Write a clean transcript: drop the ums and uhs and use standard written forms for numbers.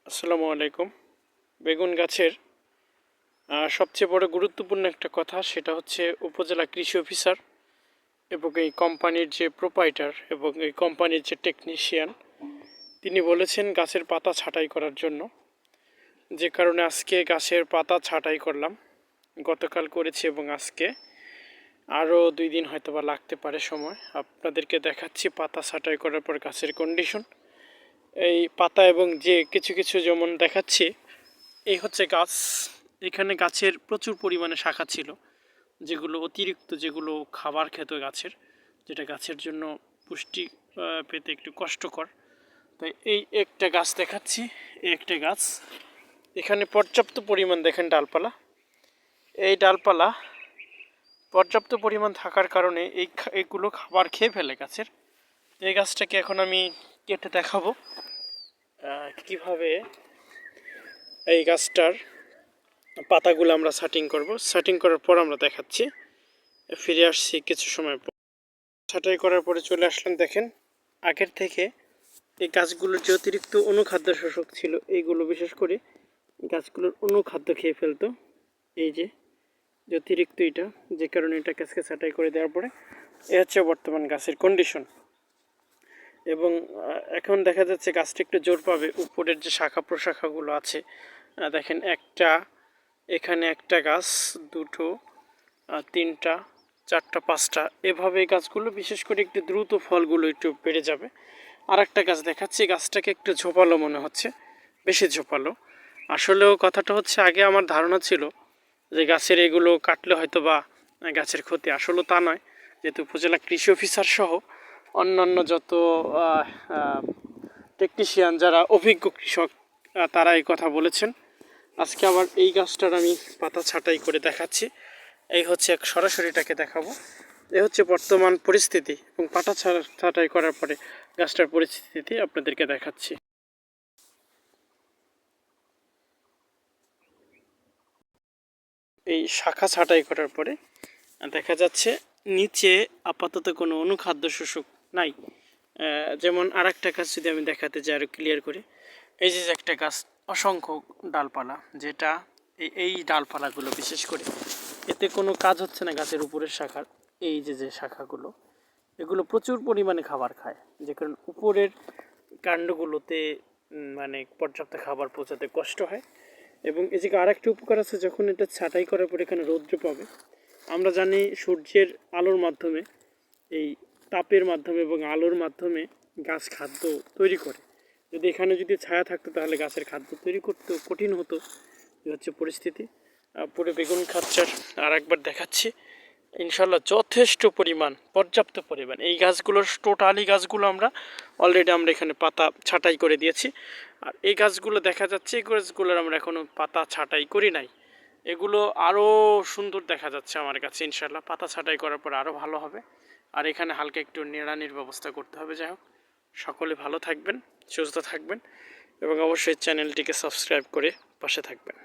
আসসালামু আলাইকুম। বেগুন গাছের সবচেয়ে বড় গুরুত্বপূর্ণ একটা কথা, সেটা হচ্ছে উপজেলা কৃষি অফিসার এবং এই কোম্পানির যে প্রোপাইটার এবং এই কোম্পানির যে টেকনিশিয়ান, তিনি বলেছেন গাছের পাতা ছাঁটাই করার জন্য। যে কারণে আজকে গাছের পাতা ছাঁটাই করলাম। গতকাল করেছি এবং আজকে আরও 2 দিন হয়তো বা লাগতে পারে সময়। আপনাদেরকে দেখাচ্ছি পাতা ছাঁটাই করার পর গাছের কন্ডিশন। এই পাতা এবং যে কিছু কিছু যেমন দেখাচ্ছি, এই হচ্ছে গাছ। এখানে গাছের প্রচুর পরিমাণে শাখা ছিল, যেগুলো অতিরিক্ত, যেগুলো খাবার খেত গাছের, যেটা গাছের জন্য পুষ্টি পেতে একটু কষ্টকর। তাই এই একটা গাছ দেখাচ্ছি, এই একটা গাছ। এখানে পর্যাপ্ত পরিমাণ দেখেন ডালপালা। এই ডালপালা পর্যাপ্ত পরিমাণ থাকার কারণে এইগুলো খাবার খেয়ে ফেলে গাছের। এই গাছটাকে এখন আমি কেটে দেখাবো কিভাবে এই গাছটার পাতাগুলো আমরা সাটিং করব। সাটিং করার পর আমরা দেখাচ্ছি। ফিরে আসছি কিছু সময় পর। ছাঁটাই করার পরে চলে আসলাম। দেখেন, আগের থেকে এই গাছগুলোর যে অতিরিক্ত অনুখাদ্য শোষক ছিল, এইগুলো বিশেষ করে গাছগুলোর অনুখাদ্য খেয়ে ফেলতো। এই যে অতিরিক্ত এটা, যে কারণে এটা গাছকে ছাঁটাই করে দেওয়ার পরে এ হচ্ছে বর্তমান গাছের কন্ডিশন। এবং এখন দেখা যাচ্ছে গাছটা একটু জোর পাবে। উপরের যে শাখা প্রশাখাগুলো আছে, দেখেন, একটা, এখানে একটা গাছ, দুটো, তিনটা, চারটা, পাঁচটা, এভাবে এই গাছগুলো বিশেষ করে একটু দ্রুত ফলগুলো একটু বেড়ে যাবে। আর একটা গাছ দেখাচ্ছি, গাছটাকে একটু ঝোপালো মনে হচ্ছে, বেশি ঝোপালো। আসলেও কথাটা হচ্ছে, আগে আমার ধারণা ছিল যে গাছের এগুলো কাটলে হয়তো বা গাছের ক্ষতি। আসলে তা নয়, যেহেতু উপজেলা কৃষি অফিসার সহ অন্যান্য যত টেকনিশিয়ান, যারা অভিজ্ঞ কৃষক, তারা এই কথা বলেছেন। আজকে আবার এই গাছটার আমি পাতা ছাঁটাই করে দেখাচ্ছি। এই হচ্ছে এক সরাসরিটাকে দেখাবো। এই হচ্ছে বর্তমান পরিস্থিতি, এবং পাতা ছাঁটাই করার পরে গাছটার পরিস্থিতি আপনাদেরকে দেখাচ্ছি। এই শাখা ছাঁটাই করার পরে দেখা যাচ্ছে নিচে আপাতত কোনো অনুখাদ্য শোষক নাই। যেমন আর একটা গাছ যদি আমি দেখাতে চাই আরও ক্লিয়ার করে, এই যে একটা গাছ, অসংখ্য ডালপালা, যেটা এই ডালপালাগুলো বিশেষ করে, এতে কোনো কাজ হচ্ছে না গাছের উপরের শাখার। এই যে শাখাগুলো, এগুলো প্রচুর পরিমাণে খাবার খায়, যে কারণে উপরের কাণ্ডগুলোতে মানে পর্যাপ্ত খাবার পৌঁছাতে কষ্ট হয়। এবং এই যে আর একটা উপকার আছে, যখন এটা ছাঁটাই করার পর এখানে রৌদ্র পাবে। আমরা জানি সূর্যের আলোর মাধ্যমে, এই তাপের মাধ্যমে এবং আলোর মাধ্যমে গাছ খাদ্য তৈরি করে। যদি এখানে যদি ছায়া থাকতো, তাহলে গাছের খাদ্য তৈরি করতে কঠিন হতো। এই হচ্ছে পরিস্থিতি। পুরো বেগুন খাচ্চার আর একবার দেখাচ্ছি। ইনশাল্লাহ যথেষ্ট পরিমাণ, পর্যাপ্ত পরিমাণ এই গাছগুলোর, টোটালি গাছগুলো আমরা অলরেডি এখানে পাতা ছাঁটাই করে দিয়েছি। আর এই গাছগুলো দেখা যাচ্ছে, এই গাছগুলোর আমরা এখনও পাতা ছাঁটাই করি নাই। এগুলো আরও সুন্দর দেখা যাচ্ছে আমার কাছে। ইনশাল্লাহ পাতা ছাঁটাই করার পর আরও ভালো হবে। আর এখানে হালকা একটু নিড়ানির ব্যবস্থা করতে হবে। যাই হোক, সকলে ভালো থাকবেন, সুস্থ থাকবেন, এবং অবশ্যই চ্যানেলটিকে সাবস্ক্রাইব করে পাশে থাকবেন।